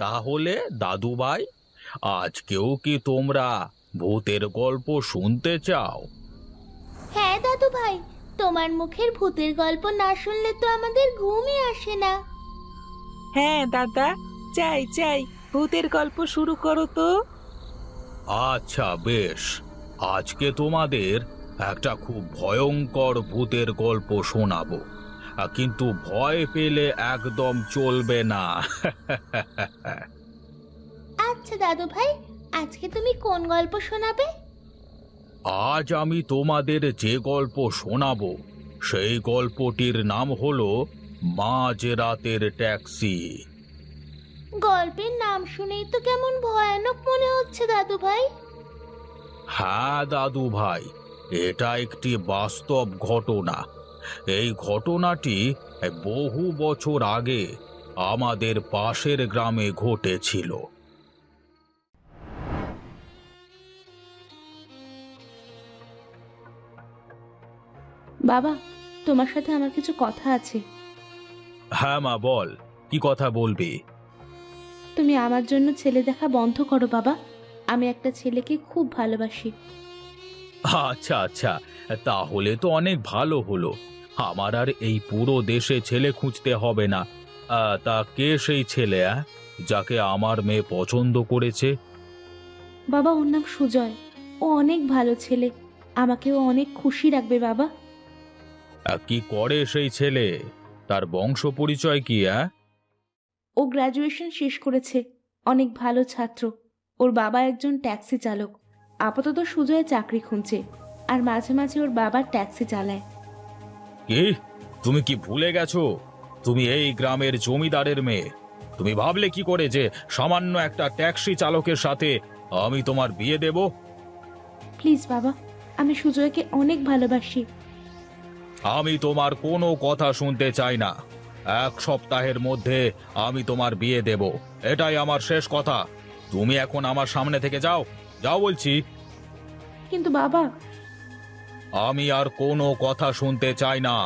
তাহলে দাদু ভাই, আজকেও কি তোমরা ভূতের গল্প শুনতে চাও? হ্যাঁ দাদু ভাই, তোমার মুখের ভূতের গল্প না শুনলে তো আমাদের ঘুমই আসে না। হ্যাঁ দাদা, চাই চাই, ভূতের গল্প শুরু করো তো। আচ্ছা বেশ, আজকে তোমাদের একটা খুব ভয়ঙ্কর ভূতের গল্প শোনাবো, কিন্তু ভয় পেলে একদম চলবে না। আচ্ছা দাদু ভাই, আজকে তুমি কোন গল্প শোনাবে? আজ আমি তোমাদের যে গল্প শোনাবো সেই গল্পটির নাম হলো মাঝরাতের ট্যাক্সি। গল্পের নাম শুনেই তো কেমন ভয়ানক মনে হচ্ছে দাদু ভাই। হ্যাঁ দাদু ভাই, এটা একটি বাস্তব ঘটনা। এই ঘটনাটি বহু বছর আগে আমাদের পাশের গ্রামে ঘটেছিল। বাবা, তোমার সাথে আমার কিছু কথা আছে। হ্যাঁ মা, বল, কি কথা বলবি? তুমি আমার জন্য ছেলে দেখা বন্ধ করো বাবা। আমি একটা ছেলেকে খুব ভালোবাসি। আচ্ছা আচ্ছা, তাহলে তো অনেক ভালো হলো। আমার আর এই পুরো দেশে ছেলে খুঁজতে হবে না। তা কে সেই ছেলে, যাকে আমার মেয়ে পছন্দ করেছে? বাবা, ওর নাম সুজয়। ও অনেক ভালো ছেলে, আমাকেও অনেক খুশি রাখবে বাবা। কি করে সেই ছেলে? তার বংশ পরিচয় কি? ও গ্র্যাজুয়েশন শেষ করেছে, অনেক ভালো ছাত্র। ওর বাবা একজন ট্যাক্সি চালক। আপাতত সুজয় চাকরি খুঁজছে, আর মাঝে মাঝে ওর বাবা ট্যাক্সি চালায়। কি, তুমি কি ভুলে গেছো? তুমি এই গ্রামের জমিদারের মেয়ে। তুমি ভাবলে কি করে যে সামান্য একটা ট্যাক্সি চালকের সাথে আমি তোমার বিয়ে দেব? প্লিজ বাবা, আমি সুজয়কে অনেক ভালোবাসি। আমি তোমার কোনো কথা শুনতে চাই না। 1 সপ্তাহের মধ্যে আমি তোমার বিয়ে দেব, এটাই আমার শেষ কথা। তুমি এখন আমার সামনে থেকে যাও, যাও বলছি। কিন্তু বাবা। আমি আর কোনো কথা শুনতে চাই না।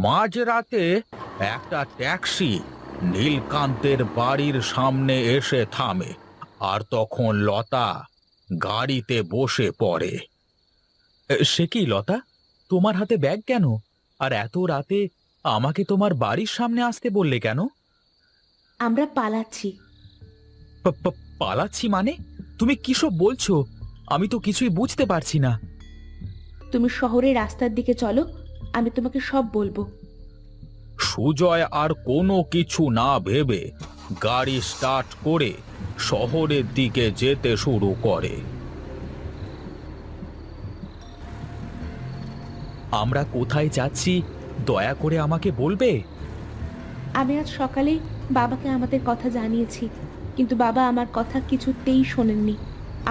মাঝরাতে একটা ট্যাক্সি নীলকান্তের বাড়ির সামনে এসে থামে, আর তখন লতা গাড়িতে বসে পড়ে। সে কি লতা, তোমার হাতে ব্যাগ কেন? আর এত রাতে আমাকে তোমার বাড়ির সামনে আসতে বললে কেন? আমরা পালাচ্ছি। পালাচ্ছি মানে? তুমি কিসব বলছো? আমি তো কিছুই বুঝতে পারছি না। তুমি শহরের রাস্তার দিকে চলো, আমি তোমাকে সব বলবো। সুজয় আর কোনো কিছু না ভেবে গাড়ি স্টার্ট করে শহরের দিকে যেতে শুরু করে। আমরা কোথায় যাচ্ছি দয়া করে আমাকে বলবে? আমি আজ সকালেই বাবাকে আমাদের কথা জানিয়েছি, কিন্তু বাবা আমার কথা কিছুতেই শোনেননি।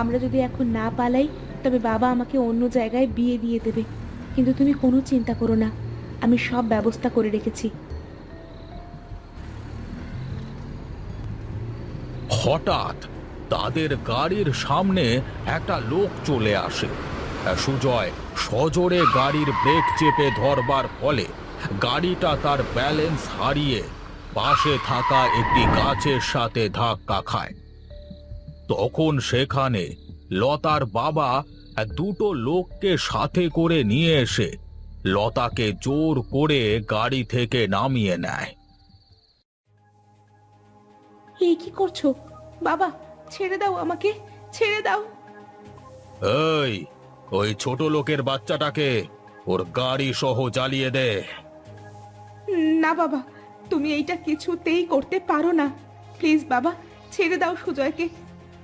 আমরা যদি এখন না পালাই তবে বাবা আমাকে অন্য জায়গায় বিয়ে দিয়ে দেবে। কিন্তু তুমি কোনো চিন্তা করো না, আমি সব ব্যবস্থা করে রেখেছি। হঠাৎ তাদের গাড়ির সামনে একটা লোক চলে আসে। সুজয় সজোরে গাড়ির ব্রেক চেপে ধরবার ফলে গাড়িটা তার ব্যালেন্স হারিয়ে পাশে থাকা একটি গাছের সাথে ধাক্কা খায়। তখন সেখানে লতার বাবা দুটো লোককে সাথে করে নিয়ে এসে লতাকে জোর করে গাড়ি থেকে নামিয়ে নেয়। এই কি করছো বাবা? ছেড়ে দাও আমাকে, ছেড়ে দাও। এই, ওই ছোট লোকের বাচ্চাটাকে ওর গাড়ি সহ জ্বালিয়ে দে। না বাবা, তুমি এইটা কিছুতেই করতে পারো না। প্লিজ বাবা, ছেড়ে দাও সুজয়কে।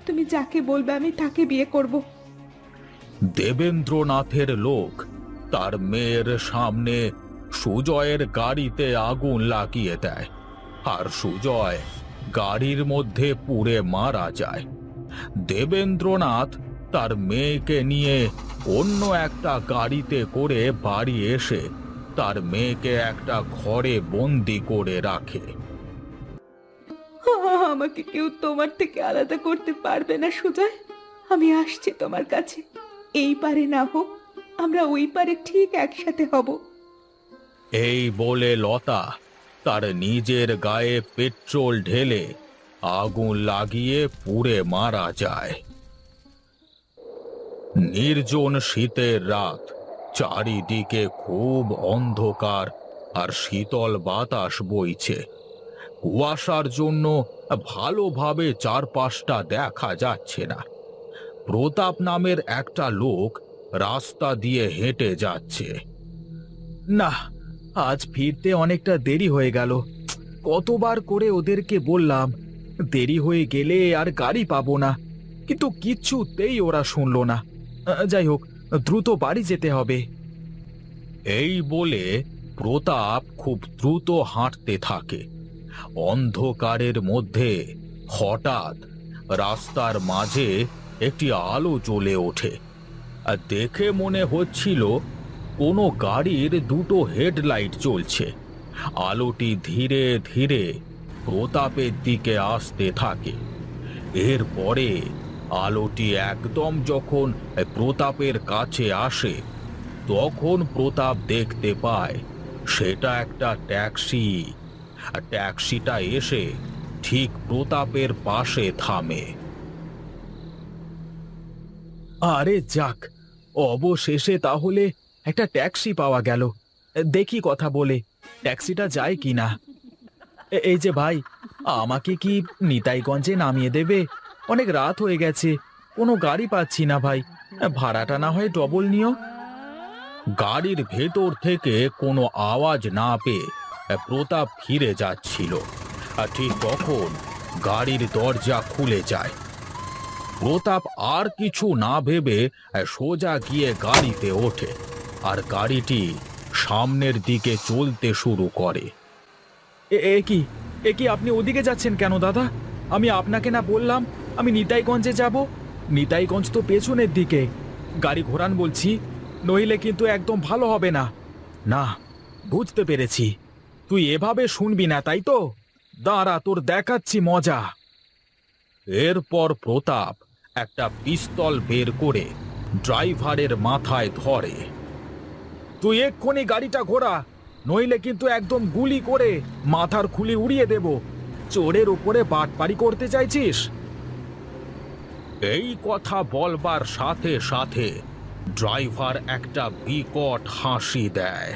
তুমি যাকে বলবে আমি তাকে বিয়ে করব। দেবেন্দ্রনাথের লোক তার মেয়ের সামনে সুজয়ের গাড়িতে আগুন লাগিয়ে দেয়, আর সুজয় গাড়ির মধ্যে পুড়ে মারা যায়। দেবেন্দ্রনাথ তার মেয়েকে নিয়ে অন্য একটা গাড়িতে করে বাড়ি এসে তার মেয়েকে একটা ঘরে বন্দি করে রাখে। আমাকে কেউ তোমার থেকে আলাদা করতে পারবে না সুজয়। আমি আসছি তোমার কাছে। এই পারে না হোক, আমরা ওই পারে ঠিক একসাথে হব। এই বলে লতা তার নিজের গায়ে পেট্রোল ঢেলে আগুন লাগিয়ে পুড়ে মারা যায়। নির্জন শীতের রাত, চারিদিকে খুব অন্ধকার আর শীতল বাতাস বইছে। কুয়াশার জন্য ভালোভাবে চারপাশটা দেখা যাচ্ছে না। প্রতাপ নামের একটা লোক রাস্তা দিয়ে হেঁটে যাচ্ছে। না, আজ ফিরতে অনেকটা দেরি হয়ে গেল। কতবার করে ওদেরকে বললাম দেরি হয়ে গেলে আর গাড়ি পাবো না, কিন্তু কিছুতেই ওরা শুনলো না। যাই হোক, দ্রুত বাড়ি যেতে হবে। এই বলে প্রতাপ খুব দ্রুত হাঁটতে থাকে। অন্ধকারের মধ্যে হঠাৎ রাস্তার মাঝে একটি আলো জ্বলে ওঠে। আর দেখে মনে হচ্ছিল কোনো গাড়ির দুটো হেডলাইট জ্বলছে। আলোটি ধীরে ধীরে প্রতাপের দিকে আসতে থাকে। এরপরে আলোটি একদম যখন প্রতাপের কাছে আসে, তখন প্রতাপ দেখতে পায় সেটা একটা ট্যাক্সি। আর ট্যাক্সিটা এসে ঠিক প্রতাপের পাশে থামে। আরে যাক, অবশেষে তাহলে একটা ট্যাক্সি পাওয়া গেল। দেখি কথা বলে ট্যাক্সিটা যায় কিনা। এই যে ভাই, আমাকে কি নিতাইগঞ্জে নামিয়ে দেবে? অনেক রাত হয়ে গেছে, কোনো গাড়ি পাচ্ছি না ভাই। ভাড়াটা না হয় ডবল নিও। গাড়ির ভেতর থেকে কোনো আওয়াজ না পেয়ে প্রতাপ ফিরে যাচ্ছিল। আর ঠিক তখন গাড়ির দরজা খুলে যায়। প্রতাপ আর কিছু না ভেবে সোজা গিয়ে গাড়িতে ওঠে আর গাড়িটি সামনের দিকে চলতে শুরু করে। এ কি আপনি ওদিকে যাচ্ছেন কেন দাদা? আমি আপনাকে না বললাম আমি নিতাইগঞ্জে যাব? নিতাইগঞ্জ তো পেছনের দিকে। গাড়ি ঘোরান বলছি, নইলে কিন্তু একদম ভালো হবে না। না, বুঝতে পেরেছি, তুই এভাবে শুনবি না তাই তো? দাঁড়া, তোর দেখাচ্ছি মজা। এরপর প্রতাপ একটা পিস্তল বের করে ড্রাইভারের মাথায় ধরে। তুই এক্ষুনি গাড়িটা ঘোরা, নইলে কিন্তু একদম গুলি করে মাথার খুলি উড়িয়ে দেব। চোরের উপরে বাটপারি করতে চাইছিস? এই কথা বলবার সাথে সাথে ড্রাইভার একটা বিকট হাসি দেয়।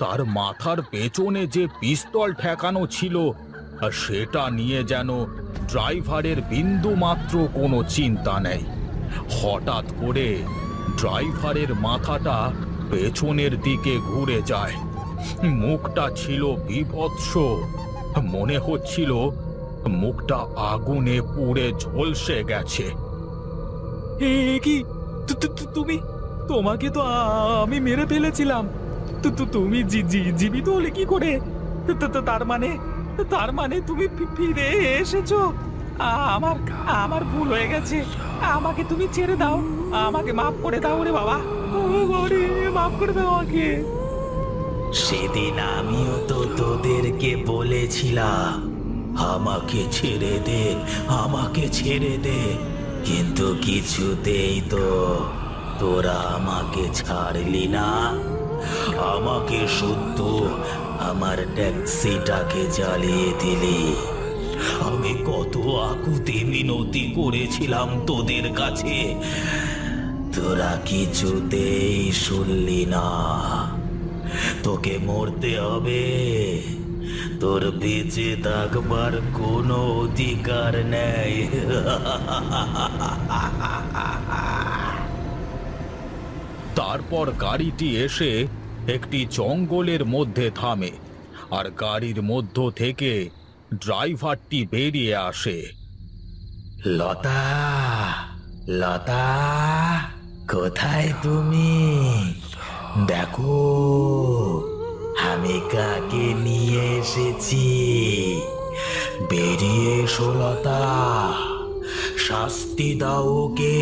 তার মাথার পেছনে যে পিস্তল ঠেকানো ছিল সেটা নিয়ে যেন ড্রাইভারের বিন্দু মাত্র কোনো চিন্তা নেই। হঠাৎ করে ড্রাইভারের মাথাটা পেছনের দিকে ঘুরে যায়। মুখটা ছিল বীভৎস, মনে হচ্ছিল মুখটা আগুনে পুড়ে ঝলসে গেছে। কি তুমি? তোমাকে তো আমি মেরে ফেলেছিলাম। তুমি জীবিত হলে কি করে? তার মানে তুমি ফিরে এসেছো? আমার ভুল হয়ে গেছে, আমাকে তুমি ছেড়ে দাও, আমাকে মাফ করে দাও রে বাবা, মাফ করে দাও আমাকে। সেদিন আমিও তো তোদেরকে বলেছিলাম আমাকে ছেড়ে দে, আমাকে ছেড়ে দে, কিন্তু কিছুতেই তো তোরা আমাকে ছাড়লি না। আমাকে শুদ্ধ আমার ট্যাক্সিটাকে জ্বালিয়ে দিলি। আমি কত আকুতি মিনতি করেছিলাম তোদের কাছে, তোরা কিছুতেই শুনলি না। তোকে মরতে হবে, তোর বেঁচে থাকবার কোনো অধিকার নেই। তারপর গাড়িটি এসে একটি জঙ্গলের মধ্যে থামে আর গাড়ির মধ্য থেকে ড্রাইভারটি বেরিয়ে আসে। লতা, লতা, কোথায় তুমি? দেখো আমি কাকে নিয়ে এসেছি। বেরিয়ে এসো লতা, শাস্তি দাও ওকে।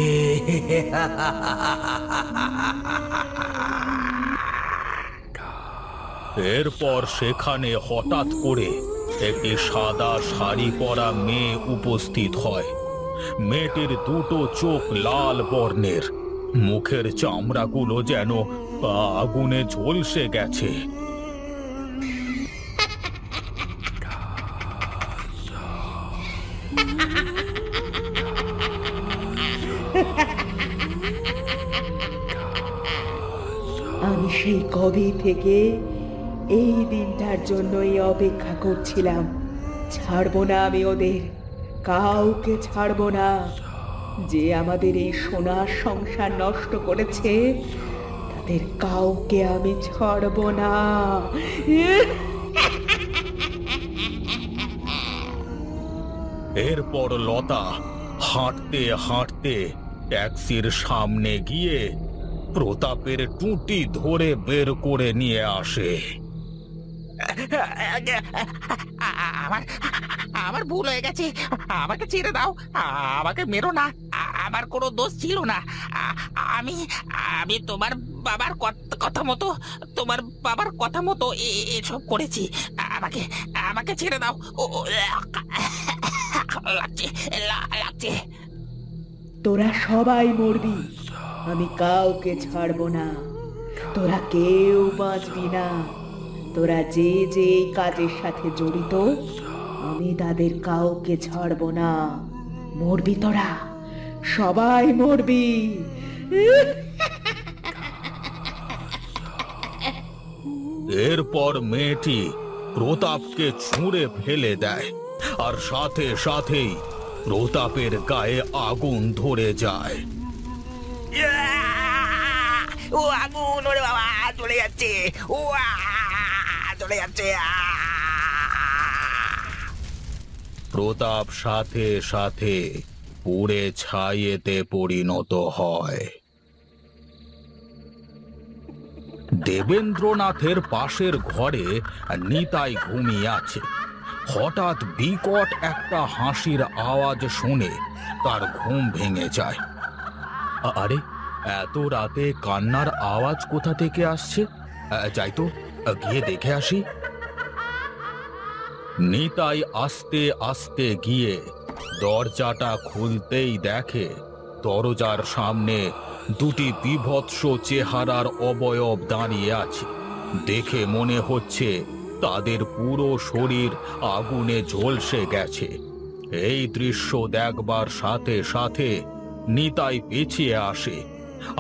এরপর সেখানে হঠাৎ করে একটি সাদা শাড়ি পরা মেয়ে উপস্থিত হয়। মেয়েটির দুটো চোখ লাল বর্ণের, মুখের চামড়াগুলো যেন আগুনে ঝলসে গেছে। আমি সেই কবে থেকে এই দিনটার জন্যই অপেক্ষা করছিলাম। ছাড়বো না আমি ওদের, কাউকে ছাড়বো না। যে আমাদের এই সোনার সংসার নষ্ট করেছে তাদের কাউকে আমি ছাড়বো না। এরপর লতা হাঁটতে হাঁটতে ট্যাক্সির সামনে গিয়ে প্রতাপের টুটি ধরে বের করে নিয়ে আসে। আমার আমার ভুল হয়ে গেছে, আমাকে ছেড়ে দাও, আমাকে মেরো না, আমার কোনো দোষ ছিল না। আমি আমি তোমার বাবার কথা মতো, তোমার বাবার কথা মতো এসব করেছি। আমাকে আমাকে ছেড়ে দাও। লাগছে লাগছে। তোরা সবাই মরবি, আমি কাউকে ছাড়বো না। তোরা কেউ বাঁচবি না। তোরা যে যে এই কাজের সাথে জড়িত, আমি তাদের কাউকে ছাড়বো না। মরবি তোরা, সবাই মরবি। এরপর মেয়েটি প্রতাপকে ছুঁড়ে ফেলে দেয়, আর সাথে সাথেই প্রতাপের গায়ে আগুন ধরে যায়। ও আগুন, ওরে বাবা, চলে যাচ্ছে, ও চলে যাচ্ছে। প্রতাপ সাথে সাথে পুড়ে ছাইয়েতে পরিণত হয়। দেবেন্দ্রনাথের পাশের ঘরে নিতাই ঘুমিয়ে আছে। হঠাৎ বিকট একটা হাসির আওয়াজ শুনে তার ঘুম ভেঙে যায়। আরে, এত রাতে কান্নার আওয়াজ কোথা থেকে আসছে? যাই তো, গিয়ে দেখে আসি। নিতাই আস্তে আস্তে গিয়ে দরজাটা খুলতেই দেখে দরজার সামনে দুটি বীভৎস চেহারার অবয়ব দাঁড়িয়ে আছে। দেখে মনে হচ্ছে তাদের পুরো শরীর আগুনে ঝলসে গেছে। এই দৃশ্য দেখবার সাথে সাথে নিতাই পিছিয়ে আসে,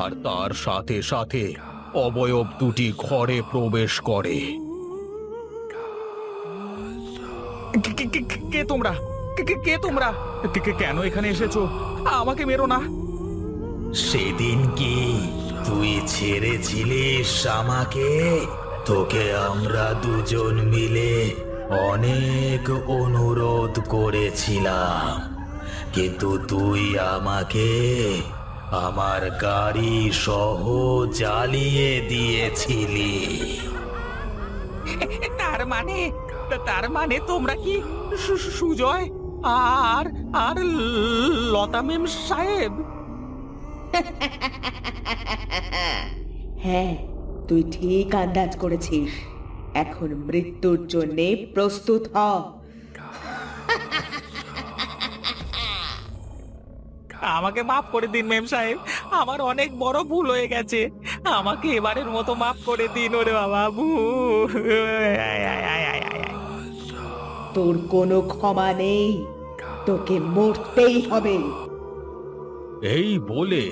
আর তার সাথে সাথে অবয়ব দুটি ঘরে প্রবেশ করে। কে তোমরা? কে তোমরা? কেন এখানে এসেছো? আমাকে মেরো না। সেদিন কি তুই ছেড়েছিলিস আমাকে? তোকে আমরা দুজন মিলে অনেক অনুরোধ করেছিলাম, কিন্তু তুই আমাকে আমার গাড়ি সহ জ্বালিয়ে দিয়েছিলি। তার মানে তোমরা কি সুজয় আর আর লতা মেম সাহেব? হ্যাঁ, তুই ঠিক আন্দাজ করেছিস। এখন মৃত্যুর জন্য প্রস্তুত হ। আমাকে মাফ করে দিন মেম সাহেব, আমার অনেক বড় ভুল হয়ে গেছে। আমাকে এবারের মতো মাফ করে দিন। ওরে বাবা, তোর কোনো ক্ষমা নেই, তোকে মরতেই হবে। এই বলে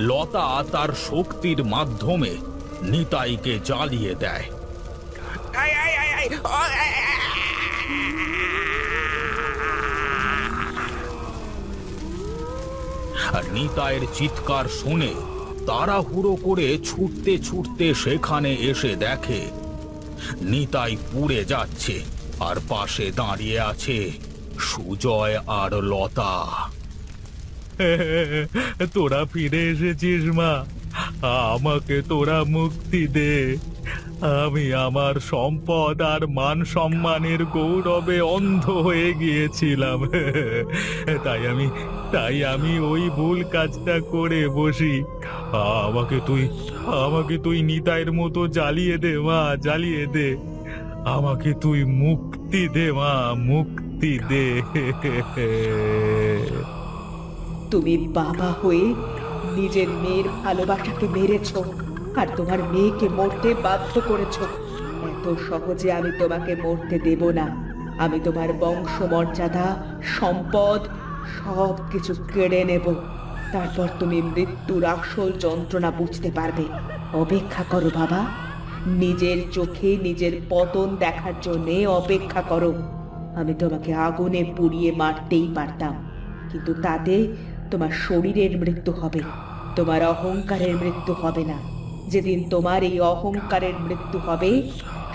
লতা তার শক্তির মাধ্যমে নিতাইকে জ্বালিয়ে দেয়। আর নিতাইয়ের চিৎকার শুনে তাড়াহুড়ো করে ছুটতে ছুটতে সেখানে এসে দেখে নিতাই পুড়ে যাচ্ছে, আর পাশে দাঁড়িয়ে আছে সুজয় আর লতা। তোরা ফিরে এসেছিস মা, আমাকে তোরা মুক্তি দে। আমি আমার সম্পদ আর মান সম্মানের গৌরবে অন্ধ হয়ে গিয়েছিলাম। তাই আমি ওই ভুল কাজটা করে বসি। আমাকে তুই আমাকে তুই নিতাইয়ের মতো জ্বালিয়ে দে মা, জ্বালিয়ে দে। আমাকে তুই মুক্তি দে মা, মুক্তি দে। তুমি বাবা হয়ে নিজের মেয়ের ভালোবাসাকে মেরেছো আর তোমার মেয়েকে মরতে বাধ্য করেছো। এত সহজে আমি তোমাকে মরতে দেব না। আমি তোমার বংশমর্যাদা, সম্পদ সব কিছু কেড়ে নেব। তারপর তুমি মৃত্যুর আসল যন্ত্রণা বুঝতে পারবে। অপেক্ষা করো বাবা, নিজের চোখে নিজের পতন দেখার জন্যে অপেক্ষা করো। আমি তোমাকে আগুনে পুড়িয়ে মারতেই পারতাম, কিন্তু তাতে তোমার শরীরের মৃত্যু হবে, তোমার অহংকারের মৃত্যু হবে না। যেদিন তোমার এই অহংকারের মৃত্যু হবে,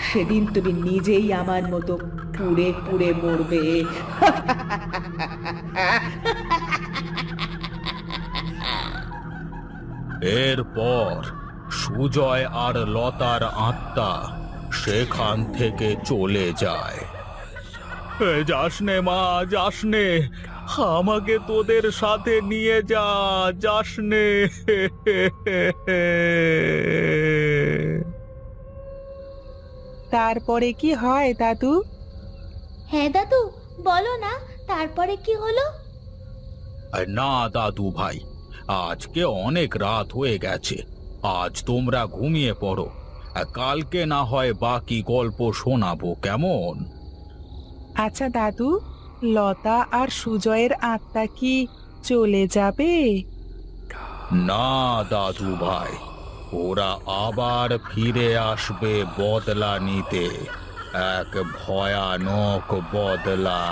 সেদিন তুমি নিজেই আমার মতো পুড়ে পুড়ে মরবে। এরপর সুজয় আর লতার আত্মা সেখান থেকে চলে যায়। যাস নে মা, যাস নে, আমাকে তোদের সাথে নিয়ে যা, যাস নে। তারপরে কি হয় দাদু? হ্যাঁ দাদু, বলো না তারপরে কি হলো? না দাদু ভাই, আজকে অনেক রাত হয়ে গেছে, আজ তোমরা ঘুমিয়ে পড়ো। কালকে না হয় বাকি গল্প শোনাবো, কেমন? আচ্ছা দাদু, লতা আর সুজয়ের আত্মা কি চলে যাবে? না দাদু ভাই, ওরা আবার ফিরে আসবে বদলা নিতে, এক ভয়ানক বদলা।